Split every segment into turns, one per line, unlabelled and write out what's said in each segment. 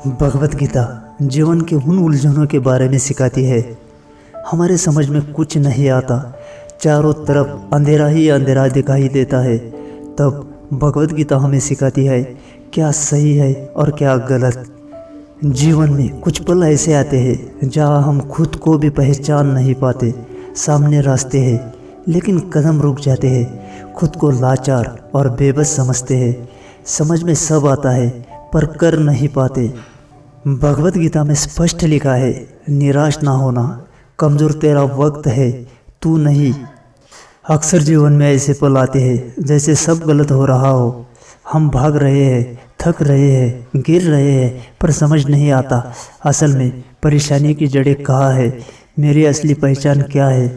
भगवत गीता जीवन के उन उलझनों के बारे में सिखाती है। हमारे समझ में कुछ नहीं आता, चारों तरफ अंधेरा ही अंधेरा दिखाई देता है। तब भगवत गीता हमें सिखाती है क्या सही है और क्या गलत। जीवन में कुछ पल ऐसे आते हैं जहाँ हम खुद को भी पहचान नहीं पाते। सामने रास्ते हैं लेकिन कदम रुक जाते हैं, खुद को लाचार और बेबस समझते हैं। समझ में सब आता है पर कर नहीं पाते। भगवत गीता में स्पष्ट लिखा है, निराश ना होना, कमज़ोर तेरा वक्त है, तू नहीं। अक्सर जीवन में ऐसे पल आते हैं जैसे सब गलत हो रहा हो। हम भाग रहे हैं, थक रहे हैं, गिर रहे हैं, पर समझ नहीं आता असल में परेशानी की जड़ें कहाँ है, मेरी असली पहचान क्या है।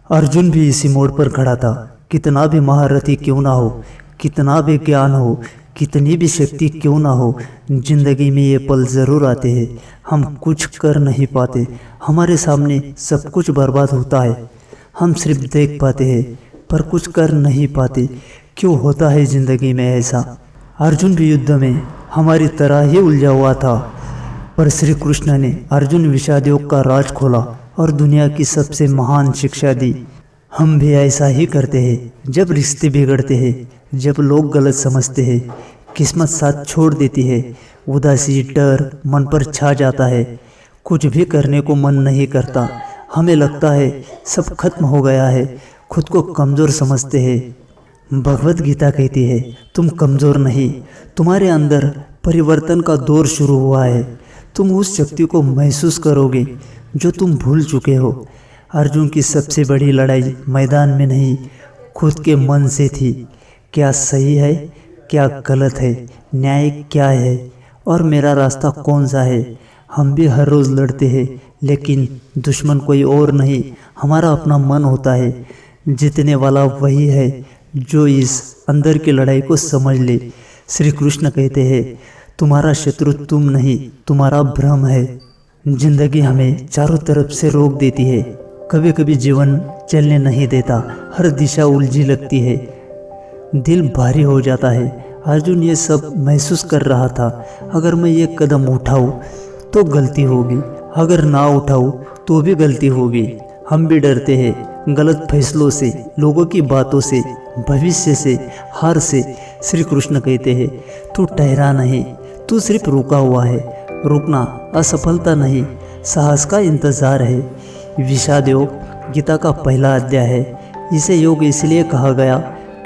अर्जुन भी इसी मोड़ पर खड़ा था। कितना भी महारथी क्यों ना हो, कितना भी ज्ञान हो, कितनी भी शक्ति क्यों ना हो, जिंदगी में ये पल ज़रूर आते हैं। हम कुछ कर नहीं पाते, हमारे सामने सब कुछ बर्बाद होता है। हम सिर्फ देख पाते हैं पर कुछ कर नहीं पाते। क्यों होता है ज़िंदगी में ऐसा? अर्जुन भी युद्ध में हमारी तरह ही उलझा हुआ था, पर श्री कृष्ण ने अर्जुन विषाद योग का राज खोला और दुनिया की सबसे महान शिक्षा दी। हम भी ऐसा ही करते हैं। जब रिश्ते बिगड़ते हैं, जब लोग गलत समझते हैं, किस्मत साथ छोड़ देती है, उदासी डर मन पर छा जाता है, कुछ भी करने को मन नहीं करता। हमें लगता है सब खत्म हो गया है, खुद को कमज़ोर समझते हैं। भगवत गीता कहती है तुम कमज़ोर नहीं, तुम्हारे अंदर परिवर्तन का दौर शुरू हुआ है। तुम उस शक्ति को महसूस करोगे जो तुम भूल चुके हो। अर्जुन की सबसे बड़ी लड़ाई मैदान में नहीं, खुद के मन से थी। क्या सही है, क्या गलत है, न्याय क्या है और मेरा रास्ता कौन सा है। हम भी हर रोज़ लड़ते हैं लेकिन दुश्मन कोई और नहीं, हमारा अपना मन होता है। जीतने वाला वही है जो इस अंदर की लड़ाई को समझ ले। श्री कृष्ण कहते हैं तुम्हारा शत्रु तुम नहीं, तुम्हारा भ्रम है। जिंदगी हमें चारों तरफ से रोक देती है। कभी कभी जीवन चलने नहीं देता, हर दिशा उलझी लगती है, दिल भारी हो जाता है। अर्जुन ये सब महसूस कर रहा था। अगर मैं ये कदम उठाऊं तो गलती होगी, अगर ना उठाऊं तो भी गलती होगी। हम भी डरते हैं गलत फैसलों से, लोगों की बातों से, भविष्य से, हार से। श्री कृष्ण कहते हैं तू ठहरा नहीं, तू सिर्फ रुका हुआ है। रुकना असफलता नहीं, साहस का इंतज़ार है। विषाद योग गीता का पहला अध्याय है। इसे योग इसलिए कहा गया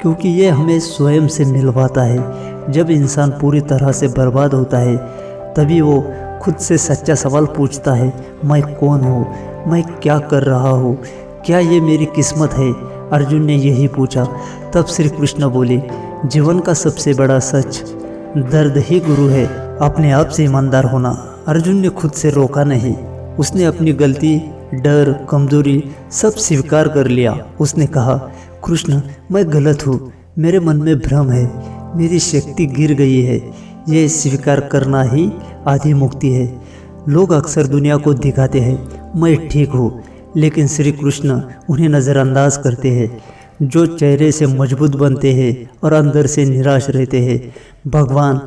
क्योंकि ये हमें स्वयं से मिलवाता है। जब इंसान पूरी तरह से बर्बाद होता है तभी वो खुद से सच्चा सवाल पूछता है, मैं कौन हूँ, मैं क्या कर रहा हूँ, क्या ये मेरी किस्मत है। अर्जुन ने यही पूछा। तब श्री कृष्ण बोले जीवन का सबसे बड़ा सच दर्द ही गुरु है, अपने आप से ईमानदार होना। अर्जुन ने खुद से रोका नहीं, उसने अपनी गलती, डर, कमजोरी सब स्वीकार कर लिया। उसने कहा कृष्ण मैं गलत हूँ, मेरे मन में भ्रम है, मेरी शक्ति गिर गई है। ये स्वीकार करना ही आधी मुक्ति है। लोग अक्सर दुनिया को दिखाते हैं मैं ठीक हूँ, लेकिन श्री कृष्ण उन्हें नज़रअंदाज करते हैं। जो चेहरे से मजबूत बनते हैं और अंदर से निराश रहते हैं, भगवान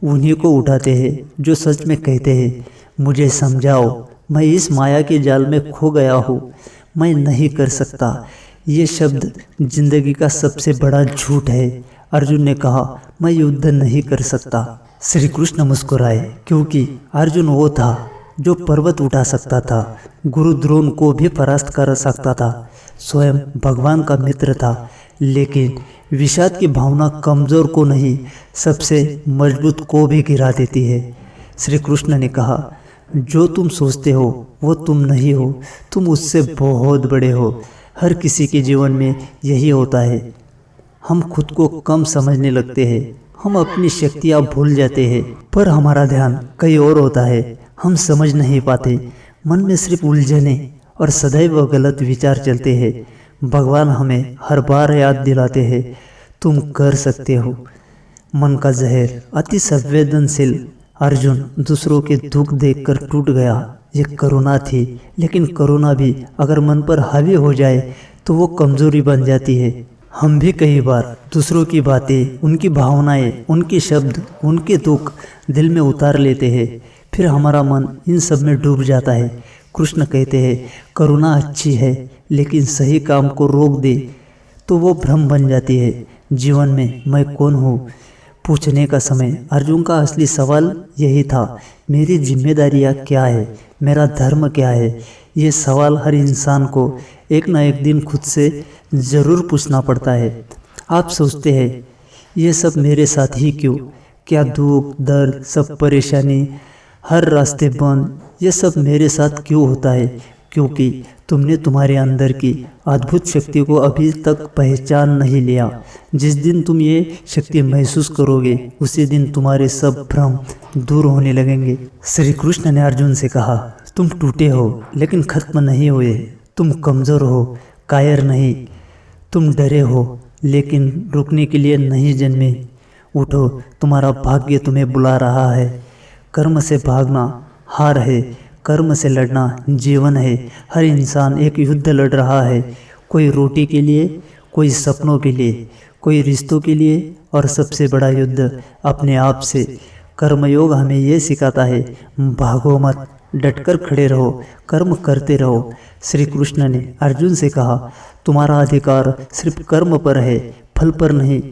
उन्हीं को उठाते हैं जो सच में कहते हैं मुझे समझाओ, मैं इस माया के जाल में खो गया हूँ, मैं नहीं कर सकता। ये शब्द जिंदगी का सबसे बड़ा झूठ है। अर्जुन ने कहा मैं युद्ध नहीं कर सकता। श्री कृष्ण मुस्कुराए क्योंकि अर्जुन वो था जो पर्वत उठा सकता था, गुरु द्रोण को भी परास्त कर सकता था, स्वयं भगवान का मित्र था। लेकिन विषाद की भावना कमज़ोर को नहीं, सबसे मजबूत को भी गिरा देती है। श्री कृष्ण ने कहा जो तुम सोचते हो वो तुम नहीं हो, तुम उससे बहुत बड़े हो। हर किसी के जीवन में यही होता है। हम खुद को कम समझने लगते हैं, हम अपनी शक्तियाँ भूल जाते हैं, पर हमारा ध्यान कहीं और होता है। हम समझ नहीं पाते, मन में सिर्फ उलझने और सदैव गलत विचार चलते हैं। भगवान हमें हर बार याद दिलाते हैं तुम कर सकते हो। मन का जहर अति संवेदनशील। अर्जुन दूसरों के दुख देखकर टूट गया। ये करुणा थी, लेकिन करुणा भी अगर मन पर हावी हो जाए तो वो कमजोरी बन जाती है। हम भी कई बार दूसरों की बातें, उनकी भावनाएं, उनके शब्द, उनके दुख दिल में उतार लेते हैं। फिर हमारा मन इन सब में डूब जाता है। कृष्ण कहते हैं, करुणा अच्छी है, लेकिन सही काम को रोक दे तो वो भ्रम बन जाती है। जीवन में मैं कौन हूँ पूछने का समय अर्जुन का असली सवाल यही था। मेरी जिम्मेदारियाँ क्या है, मेरा धर्म क्या है? ये सवाल हर इंसान को एक ना एक दिन खुद से ज़रूर पूछना पड़ता है। आप सोचते हैं, ये सब मेरे साथ ही क्यों? क्या दुख, दर्द, सब परेशानी, हर रास्ते बंद, ये सब मेरे साथ क्यों होता है? क्योंकि तुमने तुम्हारे अंदर की अद्भुत शक्ति को अभी तक पहचान नहीं लिया। जिस दिन तुम ये शक्ति महसूस करोगे, उसी दिन तुम्हारे सब भ्रम दूर होने लगेंगे। श्री कृष्ण ने अर्जुन से कहा, तुम टूटे हो लेकिन खत्म नहीं हुए। तुम कमज़ोर हो, कायर नहीं। तुम डरे हो लेकिन रुकने के लिए नहीं जन्मे। उठो, तुम्हारा भाग्य तुम्हें बुला रहा है। कर्म से भागना हार है, कर्म से लड़ना जीवन है। हर इंसान एक युद्ध लड़ रहा है, कोई रोटी के लिए, कोई सपनों के लिए, कोई रिश्तों के लिए, और सबसे बड़ा युद्ध अपने आप से। कर्मयोग हमें ये सिखाता है, भागो मत, डटकर खड़े रहो, कर्म करते रहो। श्री कृष्ण ने अर्जुन से कहा, तुम्हारा अधिकार सिर्फ कर्म पर है, फल पर नहीं।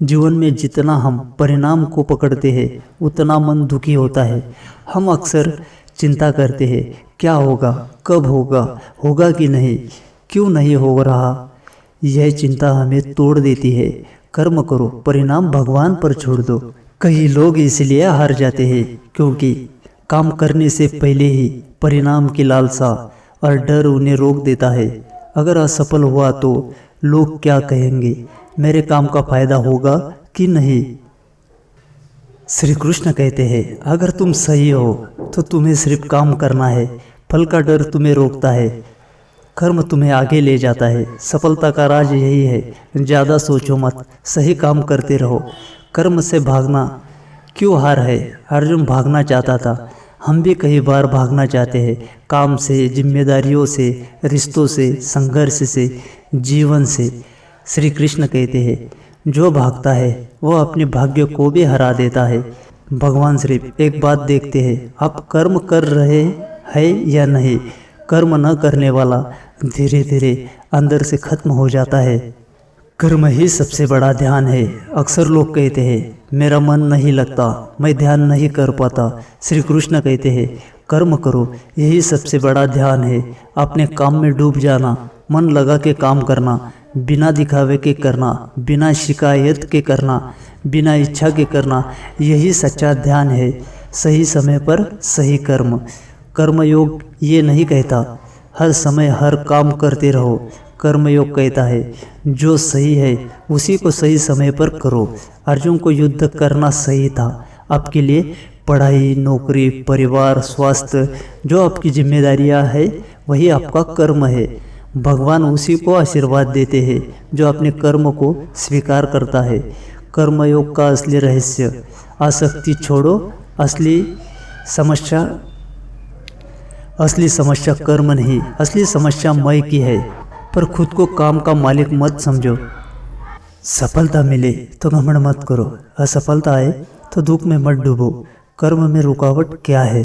जीवन में जितना हम परिणाम को पकड़ते हैं, उतना मन दुखी होता है। हम अक्सर चिंता करते हैं, क्या होगा, कब होगा, होगा कि नहीं, क्यों नहीं हो रहा। यह चिंता हमें तोड़ देती है। कर्म करो, परिणाम भगवान पर छोड़ दो। कई लोग इसलिए हार जाते हैं क्योंकि काम करने से पहले ही परिणाम की लालसा और डर उन्हें रोक देता है। अगर असफल हुआ तो लोग क्या कहेंगे, मेरे काम का फायदा होगा कि नहीं? श्री कृष्ण कहते हैं, अगर तुम सही हो तो तुम्हें सिर्फ काम करना है। फल का डर तुम्हें रोकता है, कर्म तुम्हें आगे ले जाता है। सफलता का राज यही है, ज़्यादा सोचो मत, सही काम करते रहो। कर्म से भागना क्यों हार है? अर्जुन भागना चाहता था, हम भी कई बार भागना चाहते हैं, काम से, जिम्मेदारियों से, रिश्तों से, संघर्ष से, जीवन से। श्री कृष्ण कहते हैं, जो भागता है वो अपने भाग्य को भी हरा देता है। भगवान सिर्फ एक बात देखते हैं, आप कर्म कर रहे हैं या नहीं। कर्म न करने वाला धीरे धीरे अंदर से खत्म हो जाता है। कर्म ही सबसे बड़ा ध्यान है। अक्सर लोग कहते हैं, मेरा मन नहीं लगता, मैं ध्यान नहीं कर पाता। श्री कृष्ण कहते हैं, कर्म करो, यही सबसे बड़ा ध्यान है। अपने काम में डूब जाना, मन लगा के काम करना, बिना दिखावे के करना, बिना शिकायत के करना, बिना इच्छा के करना, यही सच्चा ध्यान है। सही समय पर सही कर्म। कर्मयोग ये नहीं कहता हर समय हर काम करते रहो। कर्मयोग कहता है, जो सही है उसी को सही समय पर करो। अर्जुन को युद्ध करना सही था। आपके लिए पढ़ाई, नौकरी, परिवार, स्वास्थ्य, जो आपकी जिम्मेदारियां है वही आपका कर्म है। भगवान उसी को आशीर्वाद देते हैं जो अपने कर्म को स्वीकार करता है। कर्मयोग का असली रहस्य, आसक्ति छोड़ो। असली समस्या कर्म नहीं, असली समस्या मैं की है। पर खुद को काम का मालिक मत समझो। सफलता मिले तो घमंड मत करो, असफलता आए तो दुख में मत डूबो। कर्म में रुकावट क्या है?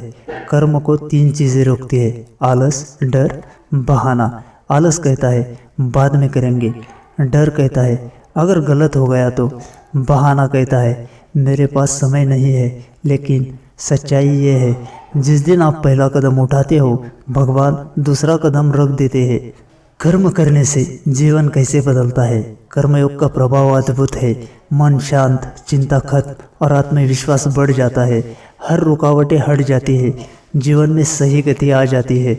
कर्म को 3 चीज़ें रोकती है, आलस, डर, बहाना। आलस कहता है बाद में करेंगे, डर कहता है अगर गलत हो गया तो, बहाना कहता है मेरे पास समय नहीं है। लेकिन सच्चाई ये है, जिस दिन आप पहला कदम उठाते हो, भगवान दूसरा कदम रख देते हैं। कर्म करने से जीवन कैसे बदलता है? कर्मयोग का प्रभाव अद्भुत है। मन शांत, चिंता खत्म और आत्मविश्वास बढ़ जाता है। हर रुकावटें हट जाती है, जीवन में सही गति आ जाती है।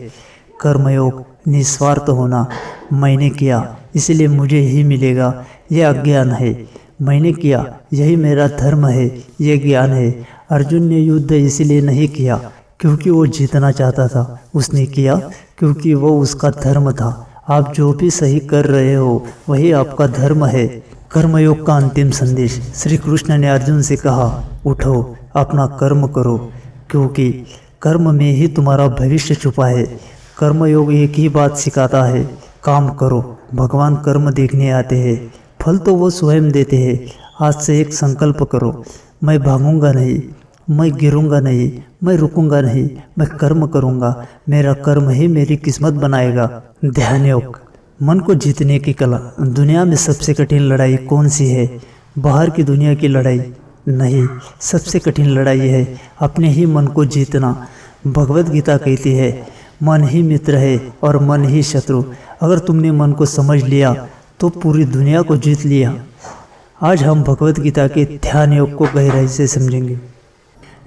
कर्मयोग निस्वार्थ होना। मैंने किया इसलिए मुझे ही मिलेगा, यह अज्ञान है। मैंने किया यही मेरा धर्म है, यह ज्ञान है। अर्जुन ने युद्ध इसलिए नहीं किया क्योंकि वो जीतना चाहता था, उसने किया क्योंकि वो उसका धर्म था। आप जो भी सही कर रहे हो वही आपका धर्म है। कर्मयोग का अंतिम संदेश। श्री कृष्ण ने अर्जुन से कहा, उठो, अपना कर्म करो, क्योंकि कर्म में ही तुम्हारा भविष्य छुपा है। कर्मयोग एक ही बात सिखाता है, काम करो। भगवान कर्म देखने आते हैं, फल तो वो स्वयं देते हैं। आज से एक संकल्प करो, मैं भागूंगा नहीं, मैं गिरूंगा नहीं, मैं रुकूंगा नहीं, मैं कर्म करूंगा, मेरा कर्म ही मेरी किस्मत बनाएगा। ध्यान योग, मन को जीतने की कला। दुनिया में सबसे कठिन लड़ाई कौन सी है? बाहर की दुनिया की लड़ाई नहीं, सबसे कठिन लड़ाई है अपने ही मन को जीतना। भगवत गीता कहती है, मन ही मित्र है और मन ही शत्रु। अगर तुमने मन को समझ लिया तो पूरी दुनिया को जीत लिया। आज हम भगवत गीता के ध्यान योग को गहराई से समझेंगे।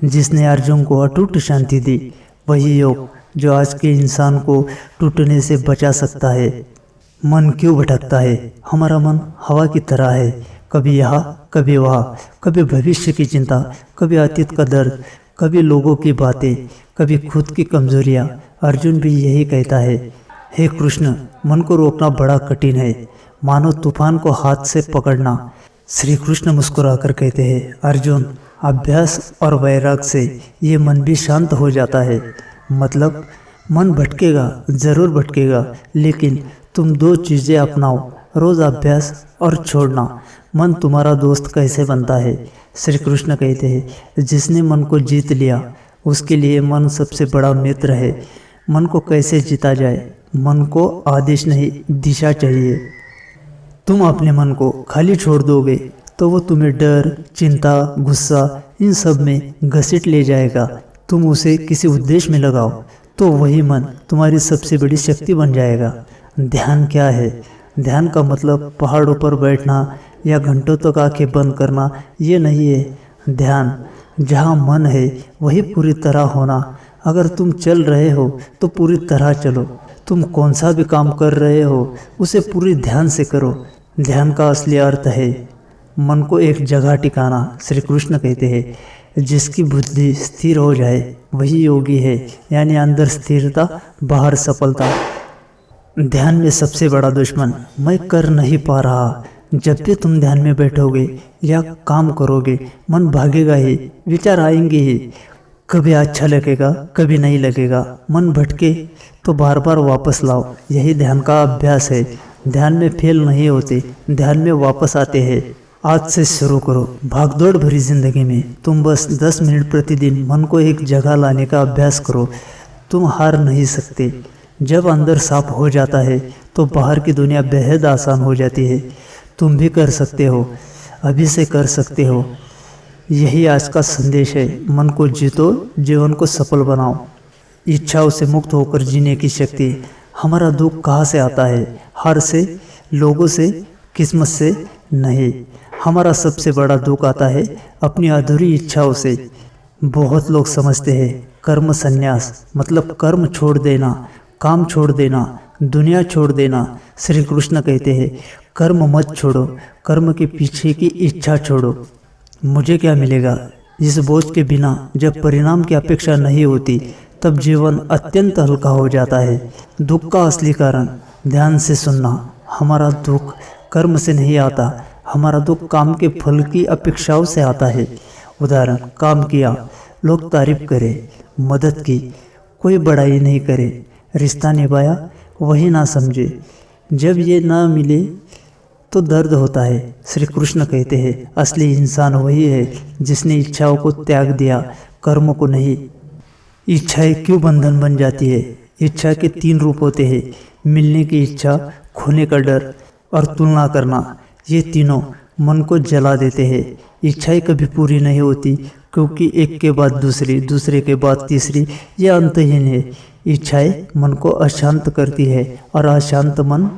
जिसने अर्जुन को अटूट शांति दी, वही योग जो आज के इंसान को टूटने से बचा सकता है। मन क्यों भटकता है? हमारा मन हवा की तरह है, कभी यहाँ कभी वहाँ, कभी भविष्य की चिंता, कभी अतीत का दर्द, कभी लोगों की बातें, कभी खुद की कमजोरियाँ। अर्जुन भी यही कहता है, हे कृष्ण, मन को रोकना बड़ा कठिन है, मानो तूफान को हाथ से पकड़ना। श्री कृष्ण मुस्कुराकर कहते हैं, अर्जुन, अभ्यास और वैराग से ये मन भी शांत हो जाता है। मतलब मन भटकेगा, जरूर भटकेगा, लेकिन तुम दो चीज़ें अपनाओ, रोज़ अभ्यास और छोड़ना। मन तुम्हारा दोस्त कैसे बनता है? श्री कृष्ण कहते हैं, जिसने मन को जीत लिया उसके लिए मन सबसे बड़ा मित्र है। मन को कैसे जीता जाए? मन को आदेश नहीं, दिशा चाहिए। तुम अपने मन को खाली छोड़ दोगे तो वो तुम्हें डर, चिंता, गुस्सा, इन सब में घसीट ले जाएगा। तुम उसे किसी उद्देश्य में लगाओ तो वही मन तुम्हारी सबसे बड़ी शक्ति बन जाएगा। ध्यान क्या है? ध्यान का मतलब पहाड़ों पर बैठना या घंटों तक आंखें बंद करना ये नहीं है। ध्यान जहाँ मन है वही पूरी तरह होना। अगर तुम चल रहे हो तो पूरी तरह चलो। तुम कौन सा भी काम कर रहे हो उसे पूरी ध्यान से करो। ध्यान का असली अर्थ है मन को एक जगह टिकाना। श्री कृष्ण कहते हैं, जिसकी बुद्धि स्थिर हो जाए वही योगी है, यानी अंदर स्थिरता, बाहर सफलता। ध्यान में सबसे बड़ा दुश्मन मैं कर नहीं पा रहा। जब भी तुम ध्यान में बैठोगे या काम करोगे, मन भागेगा ही, विचार आएंगे ही। कभी अच्छा लगेगा, कभी नहीं लगेगा। मन भटके तो बार बार वापस लाओ। यही ध्यान का अभ्यास है। ध्यान में फेल नहीं होते, ध्यान में वापस आते हैं। आज से शुरू करो। भागदौड़ भरी जिंदगी में तुम बस 10 मिनट प्रतिदिन मन को एक जगह लाने का अभ्यास करो। तुम हार नहीं सकते। जब अंदर साफ हो जाता है तो बाहर की दुनिया बेहद आसान हो जाती है। तुम भी कर सकते हो, अभी से कर सकते हो। यही आज का संदेश है। मन को जीतो, जीवन को सफल बनाओ। इच्छाओं से मुक्त होकर जीने की शक्ति। हमारा दुख कहाँ से आता है? हार से, लोगों से, किस्मत से नहीं। हमारा सबसे बड़ा दुख आता है अपनी अधूरी इच्छाओं से। बहुत लोग समझते हैं कर्म संन्यास मतलब कर्म छोड़ देना, काम छोड़ देना, दुनिया छोड़ देना। श्री कृष्ण कहते हैं, कर्म मत छोड़ो, कर्म के पीछे की इच्छा छोड़ो। मुझे क्या मिलेगा इस बोझ के बिना? जब परिणाम की अपेक्षा नहीं होती तब जीवन अत्यंत हल्का हो जाता है। दुख का असली कारण ध्यान से सुनना। हमारा दुख कर्म से नहीं आता, हमारा दुख काम के फल की अपेक्षाओं से आता है। उदाहरण, काम किया, लोग तारीफ करें, मदद की, कोई बड़ाई नहीं करे, रिश्ता निभाया, वही ना समझे। जब ये ना मिले तो दर्द होता है। श्री कृष्ण कहते हैं, असली इंसान वही है जिसने इच्छाओं को त्याग दिया, कर्म को नहीं। इच्छाएं क्यों बंधन बन जाती है? इच्छा के 3 रूप होते हैं, मिलने की इच्छा, खोने का डर और तुलना करना। ये तीनों मन को जला देते हैं। इच्छाएं कभी पूरी नहीं होती क्योंकि एक के बाद दूसरी, दूसरे के बाद तीसरी, ये अंतहीन है। इच्छाएं मन को अशांत करती है और अशांत मन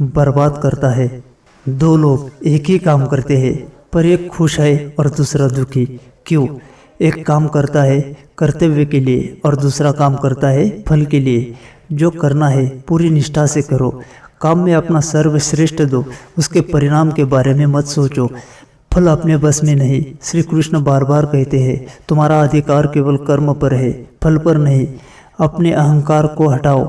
बर्बाद करता है। 2 लोग एक ही काम करते हैं पर एक खुश है और दूसरा दुखी। क्यों? एक काम करता है कर्तव्य के लिए और दूसरा काम करता है फल के लिए। जो करना है पूरी निष्ठा से करो। काम में अपना सर्वश्रेष्ठ दो, उसके परिणाम के बारे में मत सोचो। फल अपने बस में नहीं। श्री कृष्ण बार बार कहते हैं, तुम्हारा अधिकार केवल कर्म पर है, फल पर नहीं। अपने अहंकार को हटाओ।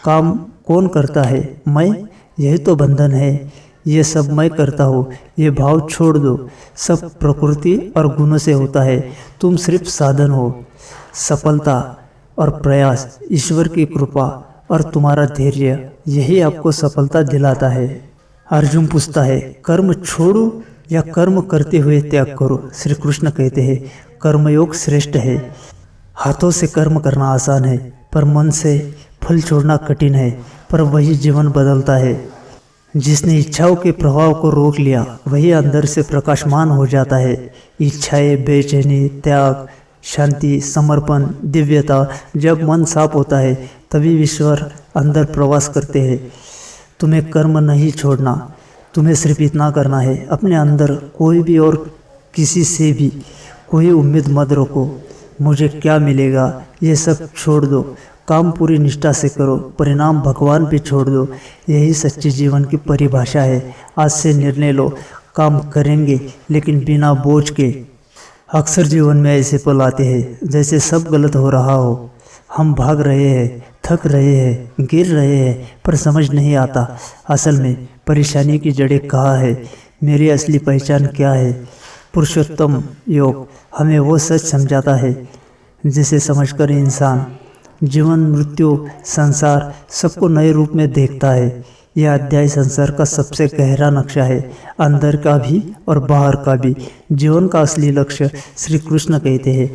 काम कौन करता है? मैं। यही तो बंधन है। ये सब मैं करता हूँ, ये भाव छोड़ दो। सब प्रकृति और गुणों से होता है, तुम सिर्फ साधन हो। सफलता और प्रयास, ईश्वर की कृपा और तुम्हारा धैर्य, यही आपको सफलता दिलाता है। अर्जुन पूछता है, कर्म छोड़ो या कर्म करते हुए त्याग करो? श्री कृष्ण कहते हैं, कर्मयोग श्रेष्ठ है। हाथों से कर्म करना आसान है, पर मन से फल छोड़ना कठिन है, पर वही जीवन बदलता है। जिसने इच्छाओं के प्रभाव को रोक लिया वही अंदर से प्रकाशमान हो जाता है। इच्छाएं, बेचैनी, त्याग, शांति, समर्पण, दिव्यता, जब मन साफ होता है तभी ईश्वर अंदर प्रवास करते हैं। तुम्हें कर्म नहीं छोड़ना, तुम्हें सिर्फ इतना करना है, अपने अंदर कोई भी और किसी से भी कोई उम्मीद मत रखो। मुझे क्या मिलेगा ये सब छोड़ दो, काम पूरी निष्ठा से करो, परिणाम भगवान पे छोड़ दो। यही सच्चे जीवन की परिभाषा है। आज से निर्णय लो, काम करेंगे लेकिन बिना बोझ के। अक्सर जीवन में ऐसे पल आते हैं जैसे सब गलत हो रहा हो, हम भाग रहे हैं, थक रहे हैं, गिर रहे हैं, पर समझ नहीं आता असल में परेशानी की जड़ें कहाँ है, मेरी असली पहचान क्या है। पुरुषोत्तम योग हमें वो सच समझाता है जिसे समझकर इंसान जीवन, मृत्यु, संसार सबको नए रूप में देखता है। यह अध्याय संसार का सबसे गहरा नक्शा है, अंदर का भी और बाहर का भी। जीवन का असली लक्ष्य श्री कृष्ण कहते हैं,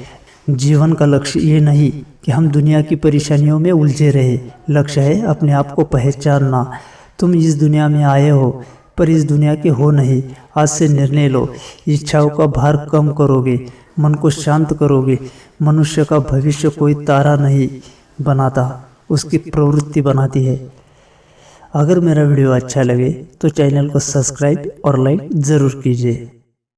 जीवन का लक्ष्य ये नहीं कि हम दुनिया की परेशानियों में उलझे रहे। लक्ष्य है अपने आप को पहचानना। तुम इस दुनिया में आए हो पर इस दुनिया के हो नहीं। आज से निर्णय लो, इच्छाओं का भार कम करोगे, मन को शांत करोगे। मनुष्य का भविष्य कोई तारा नहीं बनाता, उसकी प्रवृत्ति बनाती है। अगर मेरा वीडियो अच्छा लगे तो चैनल को सब्सक्राइब और लाइक ज़रूर कीजिए।